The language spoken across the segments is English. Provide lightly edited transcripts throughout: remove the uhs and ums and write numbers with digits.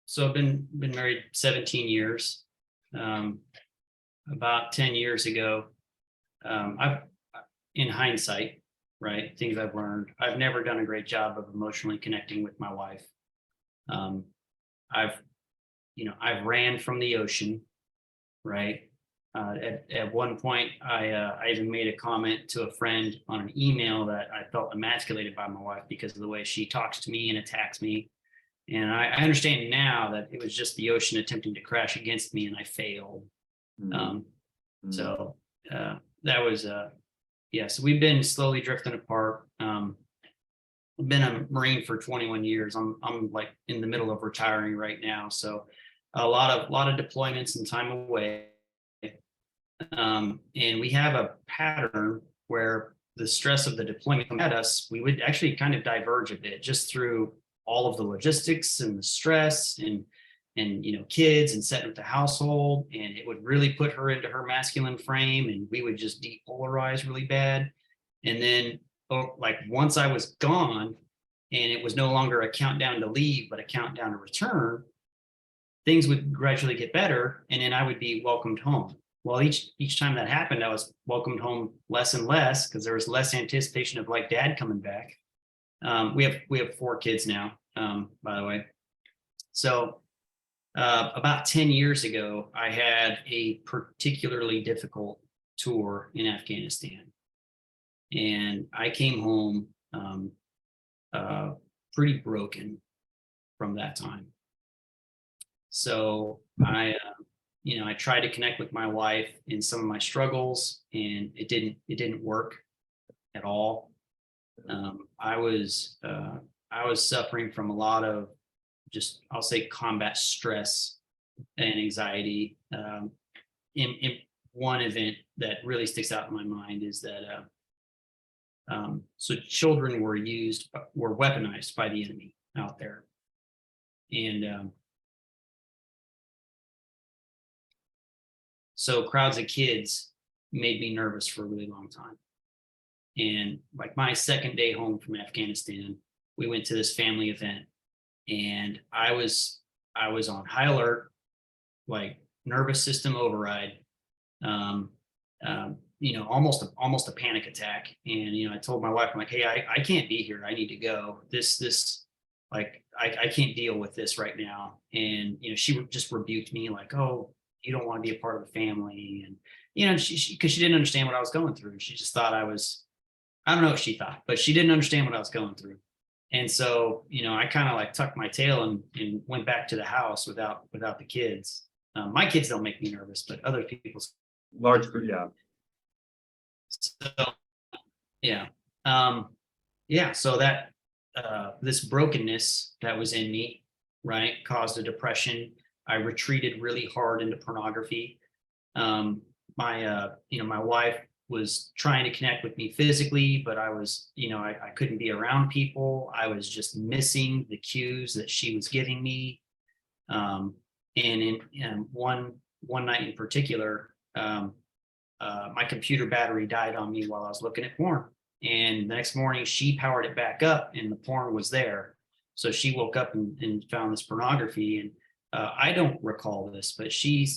So I've been married 17 years. Um, about 10 years ago, I've in hindsight, right, things I've learned, I've never done a great job of emotionally connecting with my wife. Um, I've I've ran from the ocean, right? At one point, I even made a comment to a friend on an email that I felt emasculated by my wife because of the way she talks to me and attacks me. And I understand now that it was just the ocean attempting to crash against me, and I failed. Mm, Um, mm, so that was yeah. So we've been slowly drifting apart. I've been a Marine for 21 years. I'm like in the middle of retiring right now. So a lot of deployments and time away. And we have a pattern where the stress of the deployment at us, we would actually kind of diverge a bit just through all of the logistics and the stress and kids and setting up the household, and it would really put her into her masculine frame, and we would just depolarize really bad. And then like once I was gone and it was no longer a countdown to leave but a countdown to return, things would gradually get better, and then I would be welcomed home. Well, each time that happened, I was welcomed home less and less because there was less anticipation of like dad coming back. We have 4 kids now, by the way. So about 10 years ago, I had a particularly difficult tour in Afghanistan, and I came home uh, pretty broken from that time. So I tried to connect with my wife in some of my struggles, and it didn't work at all. I was suffering from a lot of, just I'll say, combat stress and anxiety. In one event that really sticks out in my mind is that so children were weaponized by the enemy out there, and so crowds of kids made me nervous for a really long time. And like my second day home from Afghanistan, we went to this family event, and I was on high alert, like nervous system override, um, almost a panic attack. And I told my wife, I'm like, hey, I can't be here. I need to go. This like I can't deal with this right now. And she just rebuked me like, oh, you don't want to be a part of the family. And she because she didn't understand what I was going through. She just thought I don't know what she thought, but she didn't understand what I was going through. And so, I kind of like tucked my tail and went back to the house without the kids. My kids don't make me nervous, but other people's. large group, yeah. So yeah, yeah. So that this brokenness that was in me, right, caused a depression. I retreated really hard into pornography. My wife was trying to connect with me physically, but I couldn't be around people. I was just missing the cues that she was giving me. And in one night in particular, my computer battery died on me while I was looking at porn. And the next morning, she powered it back up, and the porn was there. So she woke up and found this pornography. And I don't recall this, but she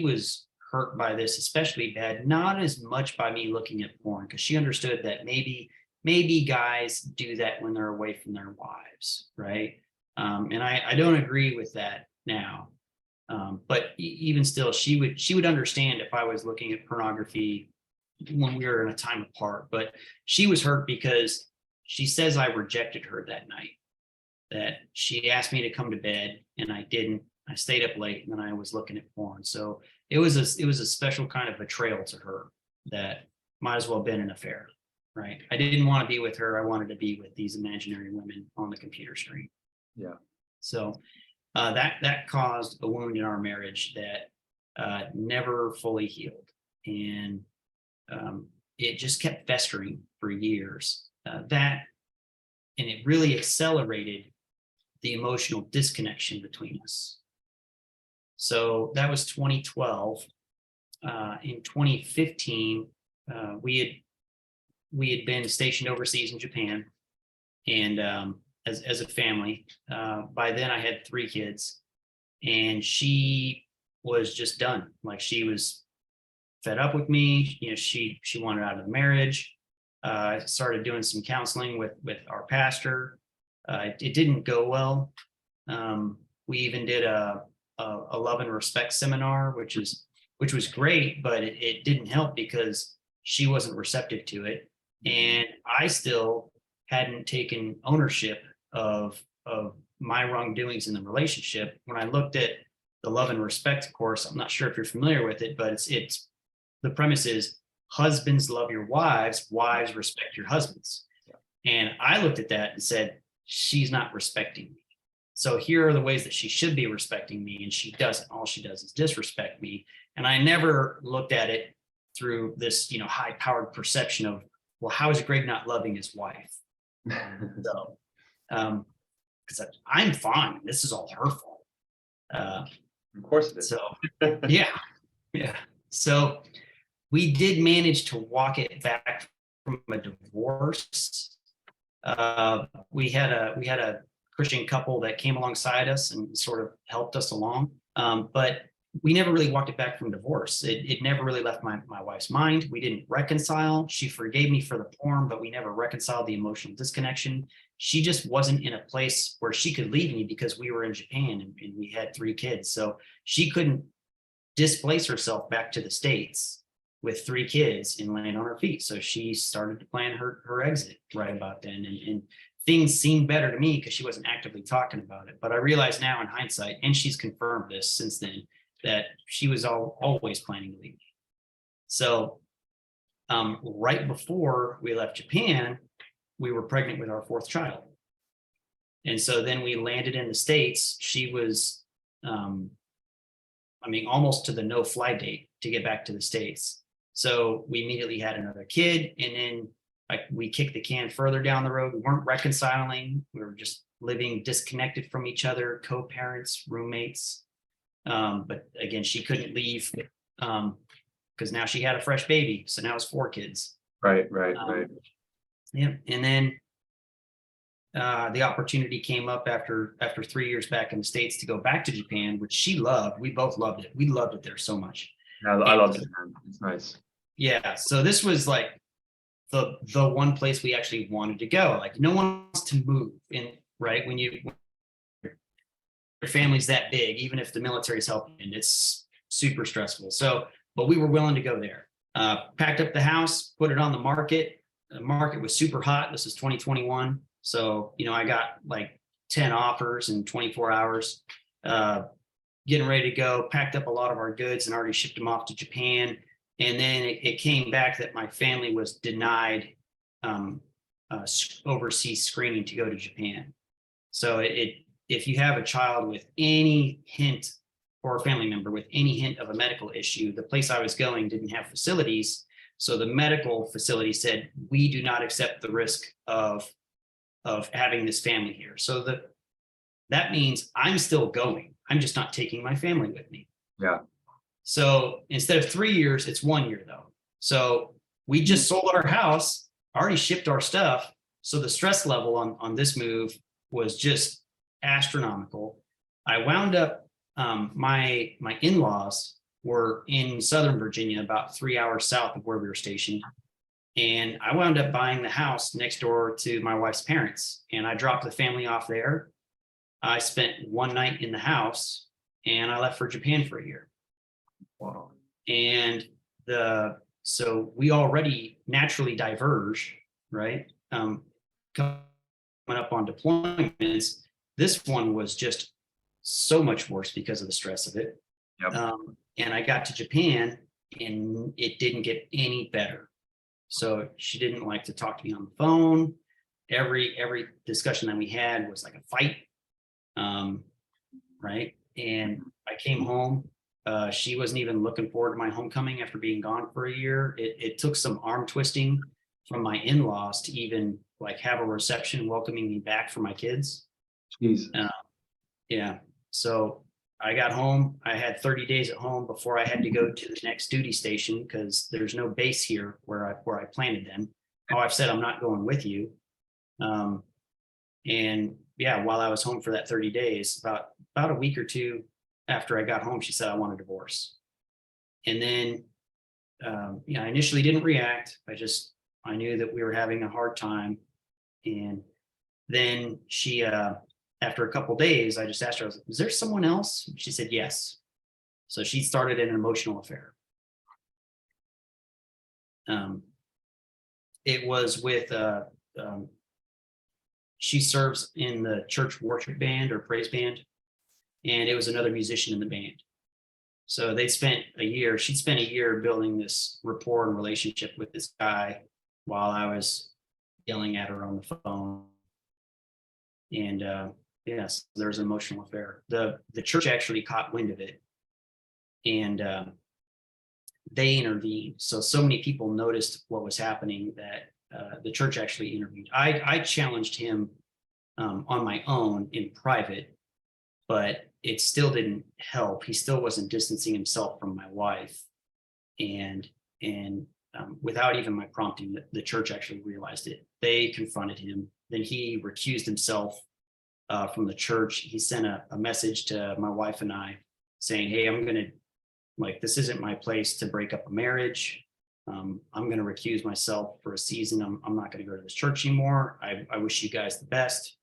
was hurt by this especially bad, not as much by me looking at porn, because she understood that maybe guys do that when they're away from their wives, right? And I don't agree with that now. But even still, she would understand if I was looking at pornography when we were in a time apart. But she was hurt because she says I rejected her that night, that she asked me to come to bed and I didn't. I stayed up late, and then I was looking at porn. So it was a special kind of betrayal to her that might as well have been an affair, right? I didn't want to be with her. I wanted to be with these imaginary women on the computer screen. Yeah. So that caused a wound in our marriage that never fully healed, and it just kept festering for years. And it really accelerated the emotional disconnection between us. So that was 2012. In 2015, we had been stationed overseas in Japan, and as a family. By then, I had 3 kids, and she was just done. Like, she was fed up with me. She wanted out of the marriage. I started doing some counseling with our pastor. It didn't go well. We even did a love and respect seminar, which was great, but it didn't help because she wasn't receptive to it, and I still hadn't taken ownership of my wrongdoings in the relationship. When I looked at the love and respect course, I'm not sure if you're familiar with it, but it's the premise is husbands love your wives, wives respect your husbands. And I looked at that and said, she's not respecting me. So here are the ways that she should be respecting me, and she doesn't. All she does is disrespect me. And I never looked at it through this, high-powered perception of, well, how is Greg not loving his wife? So, because I'm fine. This is all her fault. Of course it is. So, yeah. So we did manage to walk it back from a divorce. We had a Christian couple that came alongside us and sort of helped us along. But we never really walked it back from divorce. It never really left my wife's mind. We didn't reconcile. She forgave me for the porn, but we never reconciled the emotional disconnection. She just wasn't in a place where she could leave me because we were in Japan and we had 3 kids. So she couldn't displace herself back to the States with 3 kids and land on her feet. So she started to plan her exit right about then. And things seemed better to me because she wasn't actively talking about it. But I realize now in hindsight, and she's confirmed this since then, that she was always planning to leave me. So right before we left Japan, we were pregnant with our 4th child. And so then we landed in the States. She was, almost to the no-fly date to get back to the States. So we immediately had another kid, and then we kicked the can further down the road. We weren't reconciling. We were just living disconnected from each other, co-parents, roommates. But again, she couldn't leave because now she had a fresh baby. So now it's 4 kids. Right. Yeah. And then the opportunity came up after 3 years back in the States to go back to Japan, which she loved. We both loved it. We loved it there so much. Yeah, I love Japan. It's nice. Yeah. So this was like the one place we actually wanted to go. Like, no one wants to move in, right? When your family's that big, even if the military's helping, it's super stressful. So, but we were willing to go there. Packed up the house, put it on the market. The market was super hot. This is 2021. So, I got like 10 offers in 24 hours, getting ready to go, packed up a lot of our goods and already shipped them off to Japan. And then it came back that my family was denied overseas screening to go to Japan. So if you have a child with any hint, or a family member with any hint of a medical issue, the place I was going didn't have facilities. So the medical facility said, we do not accept the risk of having this family here. So that means I'm still going. I'm just not taking my family with me. Yeah. So instead of 3 years, it's 1 year though. So we just sold our house, already shipped our stuff. So the stress level on this move was just astronomical. I wound up, my in-laws were in Southern Virginia, about 3 hours south of where we were stationed. And I wound up buying the house next door to my wife's parents. And I dropped the family off there. I spent 1 night in the house and I left for Japan for a year. Wow. And so we already naturally diverge, right? Coming up on deployments, this one was just so much worse because of the stress of it. Yep. And I got to Japan and it didn't get any better. So she didn't like to talk to me on the phone. Every discussion that we had was like a fight. Right. And I came home. She wasn't even looking forward to my homecoming after being gone for a year. It took some arm twisting from my in-laws to even like have a reception welcoming me back for my kids. Jesus. Yeah. So I got home. I had 30 days at home before I had to go to the next duty station because there's no base here where I planted them. Oh, I've said I'm not going with you. And yeah, while I was home for that 30 days, about a week or two after I got home, she said, I want a divorce. And then, I initially didn't react. I knew that we were having a hard time. And then she, after a couple of days, I just asked her, I was like, is there someone else? She said, yes. So she started an emotional affair. It was with, she serves in the church worship band or praise band, and it was another musician in the band. So she'd spent a year building this rapport and relationship with this guy while I was yelling at her on the phone. And yes, there's an emotional affair. The church actually caught wind of it, and they intervened. So many people noticed what was happening that the church actually intervened. I challenged him on my own in private, but it still didn't help. He still wasn't distancing himself from my wife, and without even my prompting, the church actually realized it. They confronted him. Then he recused himself from the church. He sent a message to my wife and I saying, hey, this isn't my place to break up a marriage. I'm going to recuse myself for a season. I'm not going to go to this church anymore. I wish you guys the best,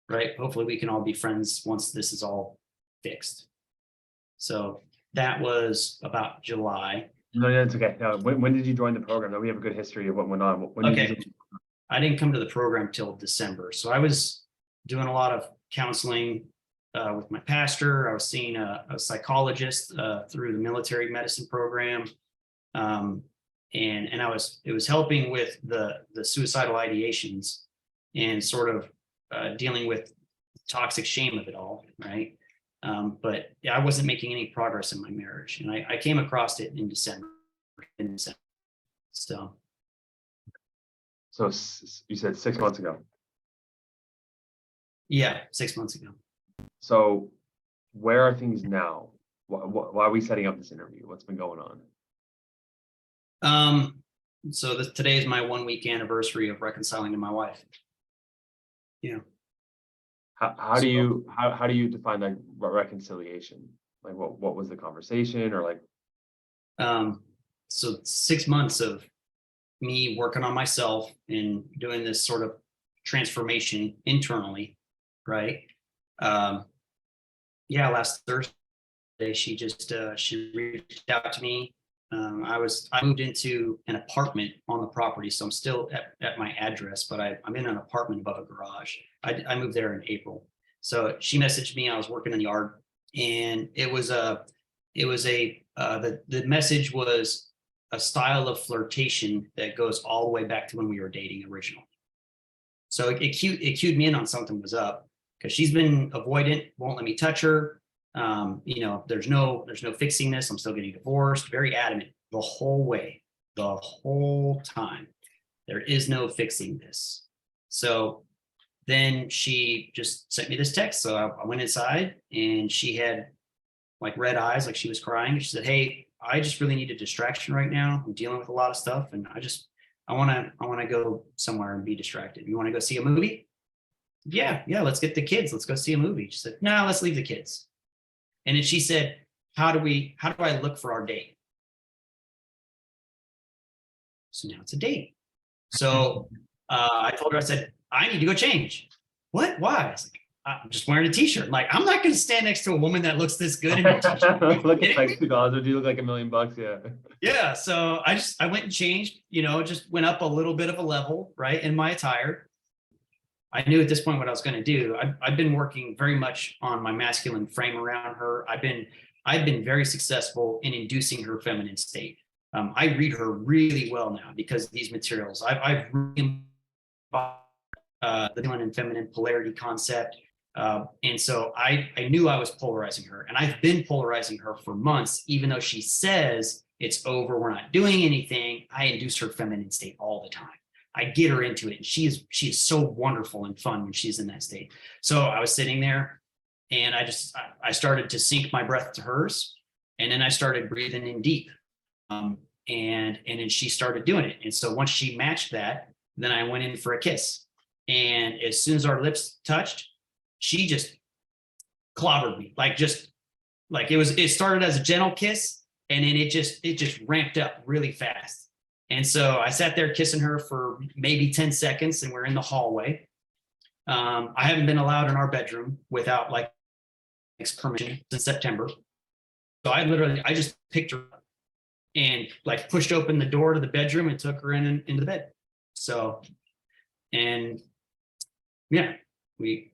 right? Hopefully we can all be friends once this is all fixed. So that was about July. No, it's okay. When did you join the program? Now we have a good history of what went on. Okay. I didn't come to the program till December. So I was doing a lot of counseling with my pastor. I was seeing a psychologist through the military medicine program. And it was helping with the suicidal ideations and sort of dealing with toxic shame of it all, right? But I wasn't making any progress in my marriage, and I came across it in December. So you said 6 months ago. Yeah, 6 months ago. So where are things now? Why are we setting up this interview? What's been going on? So today is my 1 week anniversary of reconciling to my wife. Yeah. How do you define like reconciliation? Like what was the conversation, or like? So 6 months of me working on myself and doing this sort of transformation internally, right? Last Thursday she reached out to me. I moved into an apartment on the property, so I'm still at my address, but I'm in an apartment above a garage. I moved there in April. So she messaged me. I was working in the yard, and the message was a style of flirtation that goes all the way back to when we were dating originally. So it cued me in on something was up, because she's been avoidant, won't let me touch her. There's no fixing this. I'm still getting divorced. Very adamant the whole time. There is no fixing this. So then she just sent me this text. So I went inside, and she had like red eyes, like she was crying. She said, hey, I just really need a distraction right now. I'm dealing with a lot of stuff, and I want to go somewhere and be distracted. You want to go see a movie? Yeah, let's get the kids. Let's go see a movie. She said, no, let's leave the kids. And then she said, how do I look for our date? So now it's a date. So I told her, I said, I need to go change. What? Why? I was like, I'm just wearing a t-shirt. Like, I'm not going to stand next to a woman that looks this good in a t-shirt. Look at like $2. You look like $1 million. Yeah. Yeah. So I went and changed, just went up a little bit of a level, right, in my attire. I knew at this point what I was going to do. I've been working very much on my masculine frame around her. I've been very successful in inducing her feminine state. I read her really well now because of these materials. I've really the masculine and feminine polarity concept. And so I knew I was polarizing her, and I've been polarizing her for months, even though she says it's over, we're not doing anything. I induce her feminine state all the time. I get her into it, and she is so wonderful and fun when she's in that state. So I was sitting there, and I started to sync my breath to hers, and then I started breathing in deep, and then she started doing it. And so once she matched that, then I went in for a kiss, and as soon as our lips touched, she just clobbered me, like just Like it started as a gentle kiss, and then it just ramped up really fast. And so I sat there kissing her for maybe 10 seconds, and we're in the hallway. I haven't been allowed in our bedroom without like permission since September. So I just picked her up and like pushed open the door to the bedroom and took her into the bed. So, and yeah, we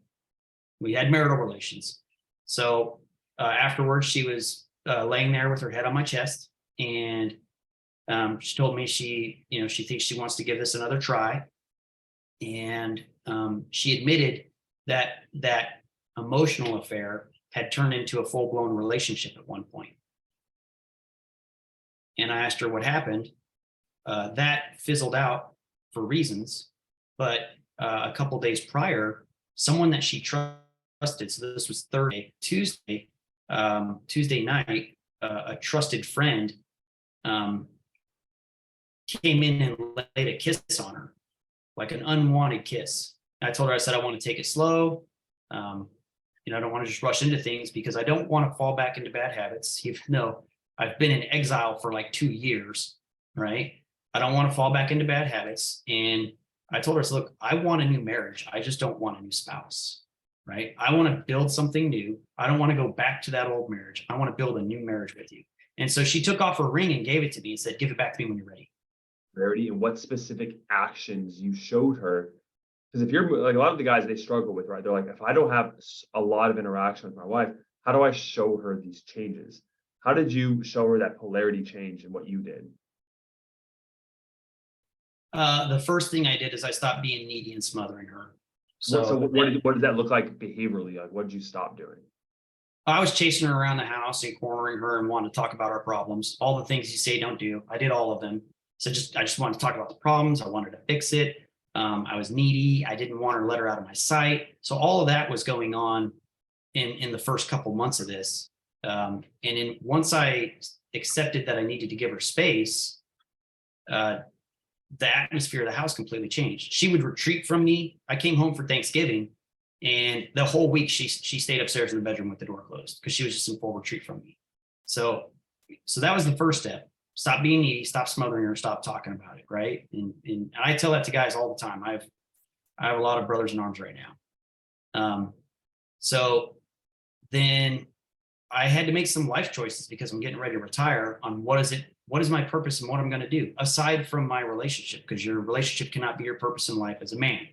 had marital relations. So afterwards, she was laying there with her head on my chest, and she told me she thinks she wants to give this another try, and she admitted that emotional affair had turned into a full-blown relationship at one point. And I asked her what happened. That fizzled out for reasons, but a couple days prior, someone that she trusted, so this was Tuesday night, a trusted friend came in and laid a kiss on her, like an unwanted kiss. I told her, I said, I want to take it slow. I don't want to just rush into things because I don't want to fall back into bad habits, even though I've been in exile for like 2 years, right? I don't want to fall back into bad habits. And I told her, so look, I want a new marriage. I just don't want a new spouse, right? I want to build something new. I don't want to go back to that old marriage. I want to build a new marriage with you. And so she took off her ring and gave it to me and said, give it back to me when you're ready. And what specific actions you showed her? Because if you're like a lot of the guys, they struggle with, right? They're like, if I don't have a lot of interaction with my wife, how do I show her these changes? How did you show her that polarity change in what you did? The first thing I did is I stopped being needy and smothering her. So what did that look like behaviorally? Like, what did you stop doing? I was chasing her around the house and cornering her and wanting to talk about our problems. All the things you say don't do, I did all of them. So I just wanted to talk about the problems. I wanted to fix it. I was needy. I didn't want her to let her out of my sight. So all of that was going on in the first couple months of this. And then once I accepted that I needed to give her space, the atmosphere of the house completely changed. She would retreat from me. I came home for Thanksgiving, and the whole week she stayed upstairs in the bedroom with the door closed because she was just in full retreat from me. So that was the first step. Stop being needy, stop smothering her, stop talking about it, right? And I tell that to guys all the time. I have a lot of brothers in arms right now. So then I had to make some life choices because I'm getting ready to retire on what is my purpose and what I'm going to do aside from my relationship, because your relationship cannot be your purpose in life as a man.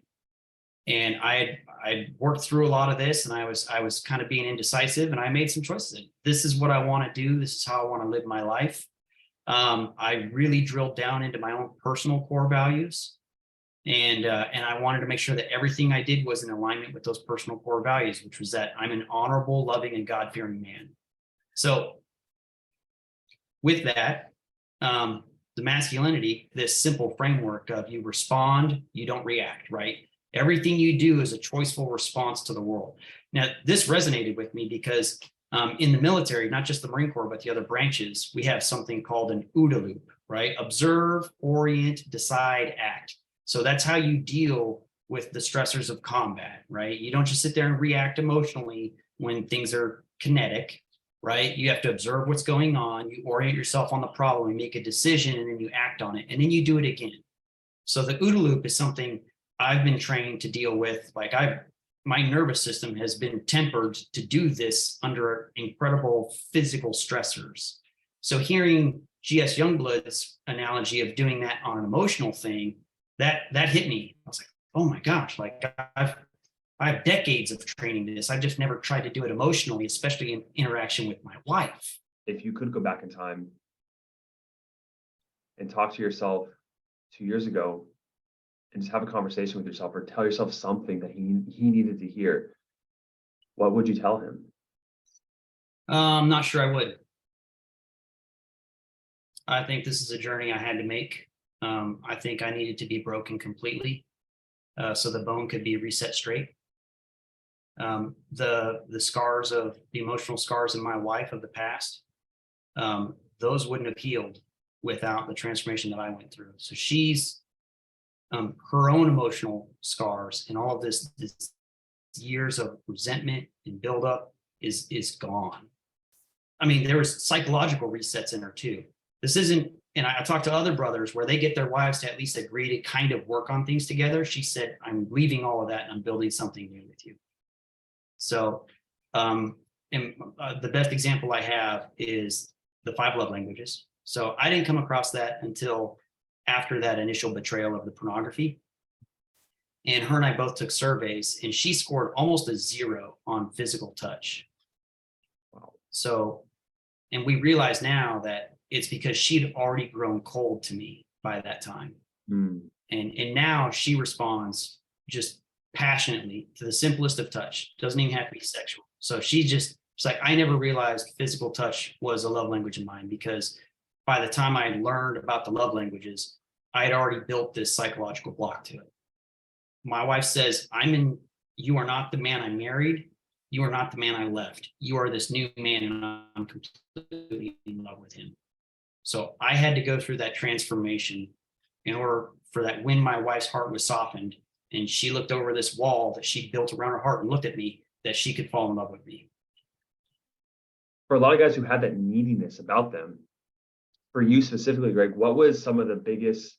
And I worked through a lot of this, and I was kind of being indecisive, and I made some choices. This is what I want to do. This is how I want to live my life. I really drilled down into my own personal core values, and I wanted to make sure that everything I did was in alignment with those personal core values, which was that I'm an honorable, loving, and God-fearing man. So with that, the masculinity, this simple framework of you respond, you don't react, right? Everything you do is a choiceful response to the world. Now, this resonated with me because in the military, not just the Marine Corps, but the other branches, we have something called an OODA loop, right? Observe, orient, decide, act. So that's how you deal with the stressors of combat, right? You don't just sit there and react emotionally when things are kinetic, right? You have to observe what's going on, you orient yourself on the problem, you make a decision, and then you act on it, and then you do it again. So the OODA loop is something I've been trained to deal with. Like my nervous system has been tempered to do this under incredible physical stressors. So hearing GS Youngblood's analogy of doing that on an emotional thing, that hit me. I was like, oh my gosh, like I have decades of training this. I've just never tried to do it emotionally, especially in interaction with my wife. If you could go back in time and talk to yourself 2 years ago and just have a conversation with yourself, or tell yourself something that he needed to hear, what would you tell him? I'm not sure I would. I think this is a journey I had to make. I think I needed to be broken completely so the bone could be reset straight. The scars of the emotional scars in my life of the past, those wouldn't have healed without the transformation that I went through. So she's her own emotional scars and all of this years of resentment and buildup is gone. I mean, there was psychological resets in her too. This isn't, and I talked to other brothers where they get their wives to at least agree to kind of work on things together. She said, I'm leaving all of that and I'm building something new with you. So, and the best example I have is the 5 love languages. So I didn't come across that until after that initial betrayal of the pornography. And her and I both took surveys, and she scored almost a 0 on physical touch. Wow. So, and we realize now that it's because she'd already grown cold to me by that time. Mm. And now she responds just passionately to the simplest of touch. Doesn't even have to be sexual. So it's like, I never realized physical touch was a love language of mine, because by the time I learned about the love languages, I had already built this psychological block to it. My wife says, you are not the man I married. You are not the man I left. You are this new man, and I'm completely in love with him. So I had to go through that transformation in order for that, when my wife's heart was softened and she looked over this wall that she built around her heart and looked at me, that she could fall in love with me. For a lot of guys who had that neediness about them, for you specifically, Greg, what was some of the biggest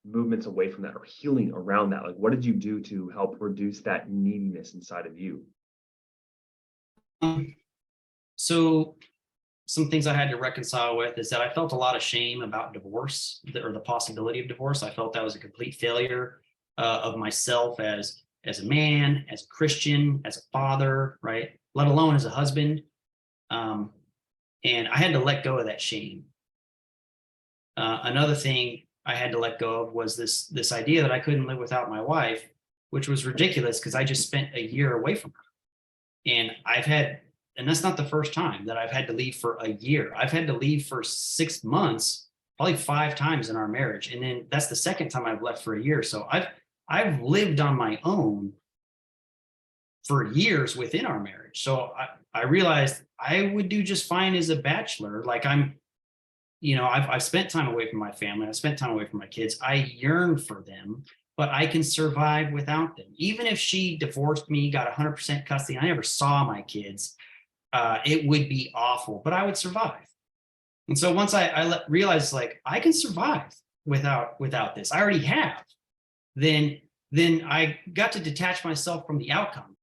movements away from that or healing around that? Like, what did you do to help reduce that neediness inside of you? So some things I had to reconcile with is that I felt a lot of shame about divorce, or the possibility of divorce. I felt that was a complete failure of myself as a man, as a Christian, as a father, right? Let alone as a husband. And I had to let go of that shame. Another thing I had to let go of was this idea that I couldn't live without my wife, which was ridiculous because I just spent a year away from her. And and that's not the first time that I've had to leave for a year. I've had to leave for 6 months, probably 5 times in our marriage. And then that's the second time I've left for a year. So I've lived on my own for years within our marriage. So I realized I would do just fine as a bachelor. Like I've spent time away from my family. I've spent time away from my kids. I yearn for them, but I can survive without them. Even if she divorced me, got 100% custody, I never saw my kids, it would be awful, but I would survive. And so once I realized, like, I can survive without this, I already have, then I got to detach myself from the outcome.